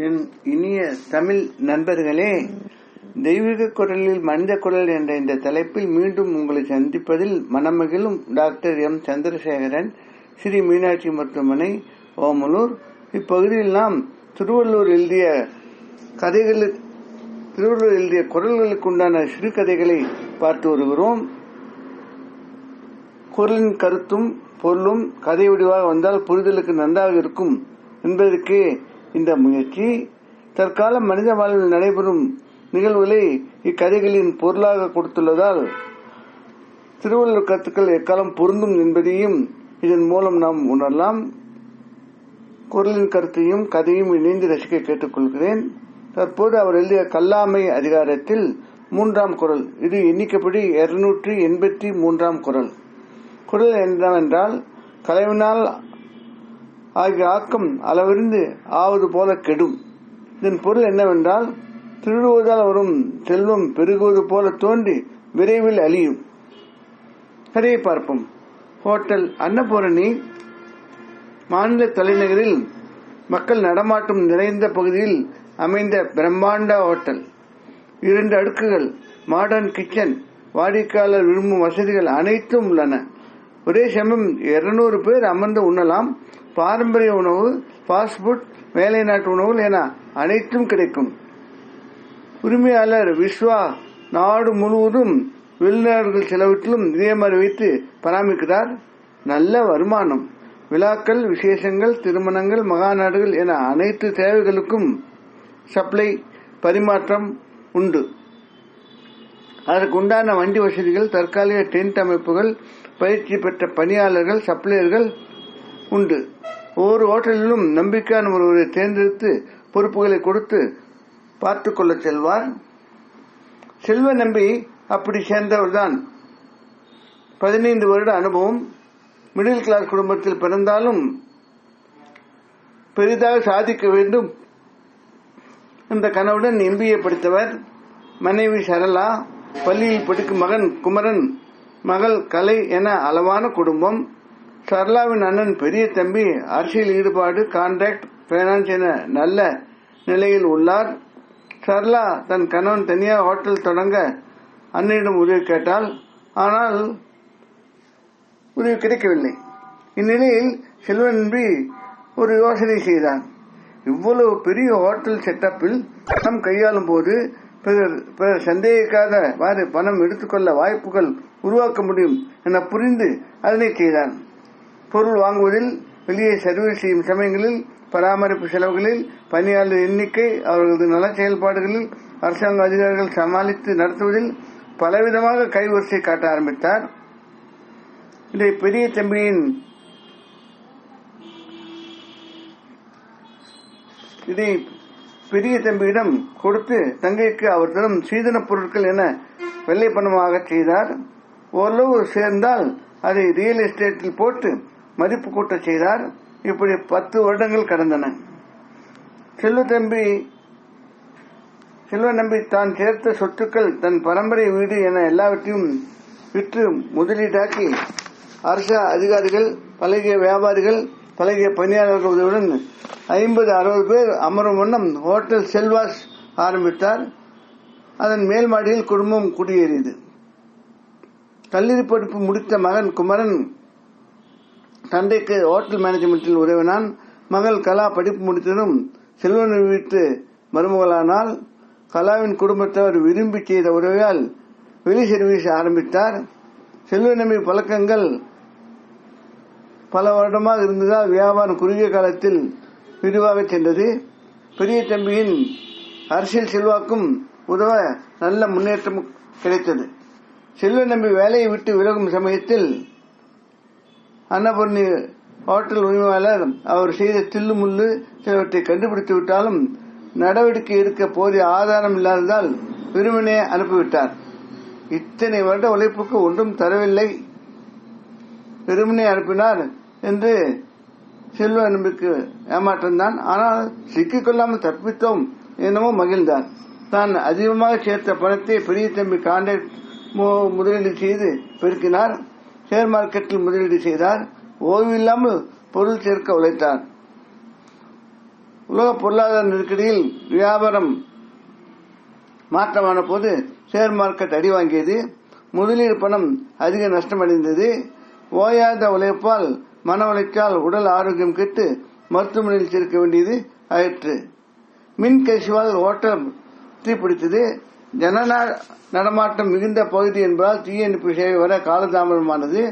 என் இனிய தமிழ் நண்பர்களே, தெய்வீக குரலில் மனித குரல் என்ற இந்த தலைப்பில் மீண்டும் உங்களை சந்திப்பதில் மனமகிழும் டாக்டர் எம் சந்திரசேகரன், ஸ்ரீ மீனாட்சி மருத்துவமனை, ஓமலூர். இப்பகுதியில் நாம் திருவள்ளுவர் எழுதிய குரல்களுக்கு உண்டான சிறுகதைகளை பார்த்து வருகிறோம். குரலின் கருத்தும் பொருளும் கதை வடிவாக வந்தால் புரிதலுக்கு நன்றாக இருக்கும் என்பதற்கே இந்த முயற்சி. தற்கால மனித வாழ்வில் நடைபெறும் நிகழ்வுகளை இக்கதைகளின் பொருளாக கொடுத்துள்ளதால் திருவள்ளுவர் கருத்துக்கள் எக்காலம் பொருந்தும் என்பதையும் இதன் மூலம் நாம் உணரலாம். குரலின் கருத்தையும் கதையும் இணைந்து ரசிக்க கேட்டுக்கொள்கிறேன். தற்போது அவர் எழுதிய கல்லாமை அதிகாரத்தில் 3ஆம் குரல். இது எண்ணிக்கைப்படி 283ஆம் குரல். குரல் என்னவென்றால், கலைவினால் ஆகிய ஆக்கம் அளவிருந்து ஆவது போல கெடும். இதன் பொருள் என்னவென்றால், திருடுவதால் வரும் செல்வம் பெருகுவது போல தோன்றி விரைவில் அழியும். கதையை பார்ப்போம். ஹோட்டல் அன்னபூரணி மாநில தலைநகரில் மக்கள் நடமாட்டம் நிறைந்த பகுதியில் அமைந்த பிரம்மாண்ட ஹோட்டல். 2 அடுக்குகள், மாடர்ன் கிச்சன், வாடிக்கையாளர் விரும்பும் வசதிகள் அனைத்தும் உள்ளன. ஒரே சமயம் 200 பேர் அமர்ந்து உண்ணலாம். பாரம்பரிய உணவு, ஃபாஸ்ட் ஃபுட், வேலை நாட்டு உணவுகள் என அனைத்தும் கிடைக்கும். உரிமையாளர் விஸ்வா நாடு முழுவதும் வெளிநாடுகள் சிலவற்றிலும் இதே மாதிரி வைத்து பராமரிக்கிறார். நல்ல வருமானம். விழாக்கள், விசேஷங்கள், திருமணங்கள், மகாநாடுகள் என அனைத்து தேவைகளுக்கும் சப்ளை பரிமாற்றம் உண்டு. அதற்கு உண்டான வண்டி வசதிகள், தற்காலிக டென்ட் அமைப்புகள், பயிற்சி பெற்ற பணியாளர்கள், சப்ளையர்கள் உண்டு. ஒவ்வொரு ஹோட்டலிலும் நம்பிக்கையான ஒருவரை தேர்ந்தெடுத்து பொறுப்புகளை கொடுத்து பார்த்து கொள்ள செல்வார். செல்வ நம்பி அப்படி சேர்ந்தவர்தான். 15 வருட அனுபவம். மிடில் கிளாஸ் குடும்பத்தில் பிறந்தாலும் பெரிதாக சாதிக்க வேண்டும் என்ற கனவுடன் MBA படித்தவர். மனைவி சரளா, பள்ளியில் படிக்கும் மகன் குமரன், மகள் கலை என அளவான குடும்பம். சரளாவின் அண்ணன் பெரிய தம்பி அரசியல் ஈடுபாடு, கான்ட்ராக்ட், பைனான்ஸ் என நல்ல நிலையில் உள்ளார். சரளா தன் கணவன் தனியாக ஹோட்டல் தொடங்க அண்ணனிடம் உதவி கேட்டாள். ஆனால் உதவி கிடைக்கவில்லை. இந்நிலையில் செல்வன் நம்பி ஒரு யோசனை செய்தார். இவ்வளவு பெரிய ஹோட்டல் செட்டப்பில் பணம் கையாளும் போது பிறர் சந்தேகிக்காத பணம் எடுத்துக்கொள்ள வாய்ப்புகள் உருவாக்க முடியும் என புரிந்து அதனை செய்தார். பொருள் வாங்குவதில், வெளியே சர்வீஸ் செய்யும் சமயங்களில், பராமரிப்பு செலவுகளில், பணியாளர் எண்ணிக்கை, அவர்களது நல செயல்பாடுகளில் அரசாங்க அதிகாரிகள் சமாளித்து நடத்துவதில் பலவிதமாக கைவரிசை காட்ட ஆரம்பித்தார். இதை பெரிய தம்பியிடம் கொடுத்து தங்கைக்கு அவர் தரும் சீதன பொருட்கள் என வெள்ளை பணமாக செய்தார். ஓரளவு சேர்ந்தால் அதை ரியல் எஸ்டேட்டில் போட்டு மதிப்பு கூட்ட செய்தார். இப்படி 10 வருடங்கள் கடந்தன. செல்வ நம்பி தான் சேர்த்த சொத்துக்கள், தன் பரம்பரை வீடு என எல்லாவற்றையும் விற்று முதலீடாக்கி அரசு அதிகாரிகள், பழகிய வியாபாரிகள், பழகிய பணியாளர்கள் உதவியுடன் 50-60 பேர் அமரும் வண்ணம் ஹோட்டல் செல்வாஸ் ஆரம்பித்தார். அதன் மேல் மாடியில் குடும்பம் குடியேறியது. கல்லூரி படிப்பு முடித்த மகன் குமரன் தந்தைக்கு ஹோட்டல் மேனேஜ்மெண்டில் உதவினான். மகள் கலா படிப்பு முடித்ததும் செல்வன் வீட்டு மருமகளானால். கலாவின் குடும்பத்தவர் விரும்பி செய்த உதவியால் வெளி சர்வீஸ் ஆரம்பித்தார். செல்வ நம்பி பழக்கங்கள் பல வருடமாக இருந்ததால் வியாபாரம் குறுகிய காலத்தில் விரிவாக சென்றது. பெரிய தம்பியின் அரசியல் செல்வாக்கும் உதவ நல்ல முன்னேற்றம் கிடைத்தது. செல்வ நம்பி வேலையை விட்டு விலகும் சமயத்தில் அன்னபூர்ணி ஹோட்டல் உரிமையாளர் அவர் செய்த தில்லு முள்ளு சிலவற்றை கண்டுபிடித்து விட்டாலும் நடவடிக்கை எடுக்க போதிய ஆதாரம் இல்லாததால் வெறுமனே அனுப்பிவிட்டார். இத்தனை வருட உழைப்புக்கு ஒன்றும் தரவில்லை, வெறுமனே அனுப்பினார் என்று செல்வ நம்பிக்கு ஏமாற்றம்தான். ஆனால் சிக்கிக்கொள்ளாமல் தப்பித்தோம் என்னமோ மகிழ்ந்தார். தான் அதிகமாக சேர்த்த பணத்தை பெரிய தம்பி கான்ட்ராக்ட் முதலீடு செய்து பெருக்கினார். ஷேர் மார்க்கெட்டில் முதலீடு செய்தார். ஓய்வு இல்லாமல் பொருள் சேர்க்க உழைத்தார். உலக பொருளாதார நெருக்கடியில் வியாபாரம் மாற்றமான போது ஷேர் மார்க்கெட் அடி வாங்கியது. முதலீடு பணம் அதிக நஷ்டமடைந்தது. ஓயாத உழைப்பால் மன உளைச்சால் உடல் ஆரோக்கியம் கெட்டு மருத்துவமனையில் சேர்க்க வேண்டியது ஆயிற்று. மின் கசிவால் ஓட்டம் தீப்பிடித்தது. ஜன நடமாட்டம் மிகுந்த பகுதி என்பதால் தீயணைப்பு சேவை வர காலதாமதமானது.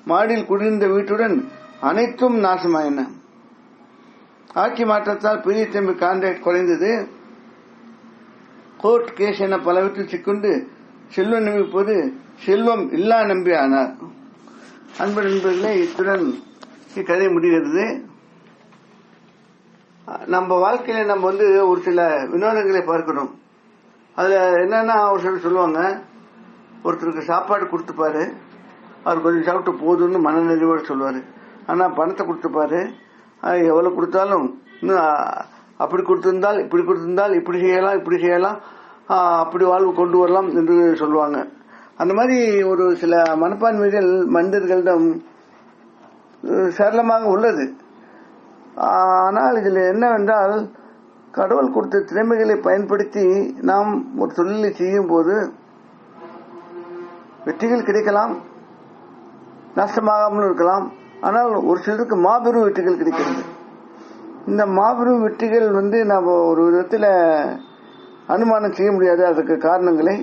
மாடியில் குடியிருந்த வீட்டுடன் அனைத்தும் நாசமாயின. ஆட்சி மாற்றத்தால் பெரிய தம்பி கான்ட்ராக்ட் குறைந்தது. கோர்ட் கேஸ் என பலவற்றில் சிக்கொண்டு செல்வம் நம்பிப்போது செல்வம் இல்லா நம்பி ஆனார். அன்பு நண்பர்களே, இத்துடன் இக்கதை முடிகிறது. நம்ம வாழ்க்கையில நம்ம ஒரு சில வினோதங்களை பார்க்கிறோம். அதுல என்னன்னா, ஒரு சிலர் சொல்லுவாங்க, ஒருத்தருக்கு சாப்பாடு கொடுத்துப்பாரு, அவர் கொஞ்சம் சாப்பிட்டு போதும்னு மனநிறைவோடு சொல்லுவாரு. ஆனா பணத்தை கொடுத்துப்பாரு, எவ்வளவு கொடுத்தாலும் இன்னும் அப்படி கொடுத்திருந்தால் இப்படி கொடுத்திருந்தால் இப்படி செய்யலாம் அப்படி வாழ்வு கொண்டு வரலாம் என்று சொல்லுவாங்க. அந்த மாதிரி ஒரு சில மனப்பான்மைகள் மனிதர்களிடம் சரளமாக உள்ளது. ஆனால் இதில் என்னவென்றால், கடவுள் கொடுத்த திறமைகளை பயன்படுத்தி நாம் ஒரு தொழிலை செய்யும் போது வெற்றிகள் கிடைக்கலாம், நஷ்டமாகாமல் இருக்கலாம். ஆனால் ஒரு சிலருக்கு மாபெரும் வெற்றிகள் கிடைக்கிறது. இந்த மாபெரும் வெற்றிகள் நாம் ஒரு விதத்தில் அனுமானம் செய்ய முடியாது அதற்கு காரணங்களை.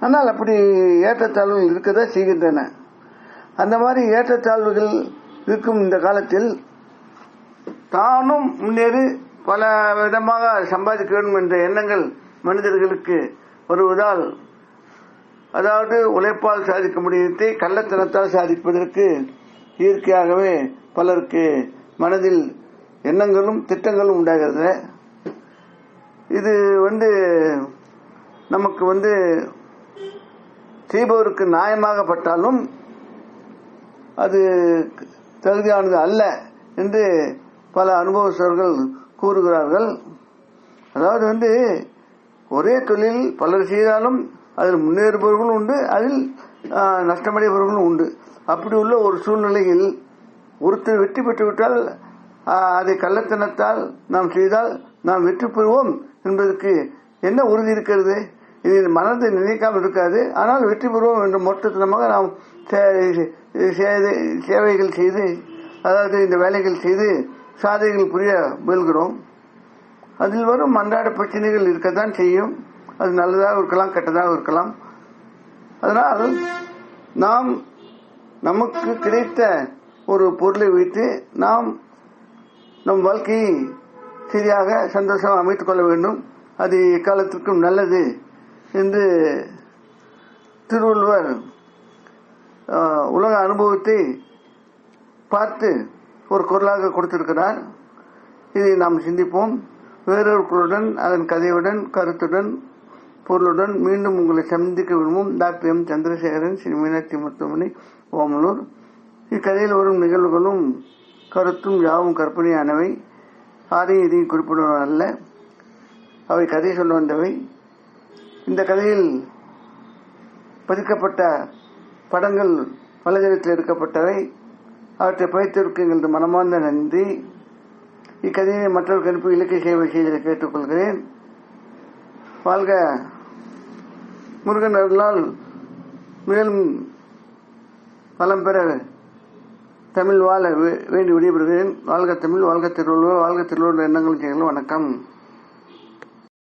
ஆனால் அப்படி ஏற்றத்தாழ்வுகள் இருக்கதான் செய்கின்றன. அந்த மாதிரி ஏற்றத்தாழ்வுகள் இருக்கும் இந்த காலத்தில் தானும் முன்னேறி பல விதமாக சம்பாதிக்க வேண்டும் என்ற எண்ணங்கள் மனிதர்களுக்கு வருவதால், அதாவது உழைப்பால் சாதிக்க முடியத்தை கள்ளத்தனத்தால் சாதிப்பதற்கு இயற்கையாகவே பலருக்கு மனதில் எண்ணங்களும் திட்டங்களும் உண்டாகிறது. இது நமக்கு செய்பவருக்கு நியாயமாகப்பட்டாலும் அது தகுதியானது அல்ல என்று பல அனுபவஸ்தர்கள் கூறுகிறார்கள். அதாவது ஒரே தொழில் பலர் செய்தாலும் அதில் முன்னேறுபவர்களும் உண்டு, அதில் நஷ்டமடைபவர்களும் உண்டு. அப்படி உள்ள ஒரு சூழ்நிலையில் ஒருத்தர் வெற்றி பெற்றுவிட்டால் அதை கள்ளத்தனத்தால் நாம் செய்தால் நாம் வெற்றி பெறுவோம் என்பதற்கு என்ன உறுதி இருக்கிறது? இது மனதை நினைக்காமல் இருக்காது. ஆனால் வெற்றி பெறுவோம் என்ற மொத்தமாக நாம் சேவைகள் செய்து, அதாவது இந்த வேலைகள் செய்து சாதனைகள் புரிய முயல்கிறோம். அதில் வரும் அன்றாட பிரச்சனைகள் இருக்கத்தான் செய்யும். அது நல்லதாக இருக்கலாம், கெட்டதாக இருக்கலாம். அதனால் நாம் நமக்கு கிடைத்த ஒரு பொருளை வைத்து நாம் நம் வாழ்க்கையை சரியாக சந்தோஷமாக அமைத்துக் கொள்ள வேண்டும். அது எக்காலத்திற்கும் நல்லது என்று திருவள்ளுவர் உலக அனுபவத்தை பார்த்து ஒரு குரலாக கொடுத்திருக்கிறார். இதை நாம் சிந்திப்போம். வேறொரு குரலுடன், அதன் கதையுடன், கருத்துடன், பொருளுடன் மீண்டும் உங்களை சந்திக்க விரும்பும் டாக்டர் எம் சந்திரசேகரன், ஸ்ரீ மீனாட்சி மருத்துவமனை, ஓமலூர். இக்கதையில் வரும் நிகழ்வுகளும் கருத்தும் யாவும் கற்பனையானவை, ஆரையும் இதையும் குறிப்பிடுவது அல்ல. அவை கதை சொல்ல வந்தவை. இந்த கதையில் பதிக்கப்பட்ட படங்கள் வலைதளத்தில் எடுக்கப்பட்டவை. அவற்றை பயிற்சிற்கு எங்களது மனமார்ந்த நன்றி. இக்கதையை மற்றவர்கள் அனுப்பி இலக்கிய சேவை செய்ததை கேட்டுக்கொள்கிறேன். வாழ்க முருகன் அருளால் மேலும் பலம் பெற தமிழ் வாழ வேண்டி விடைபெறுகிறேன். வாழ்க தமிழ், வாழ்க திருவள்ளுவர், வாழ்க திருவள்ளுவர் எண்ணங்களும் செய்யலாம். வணக்கம்.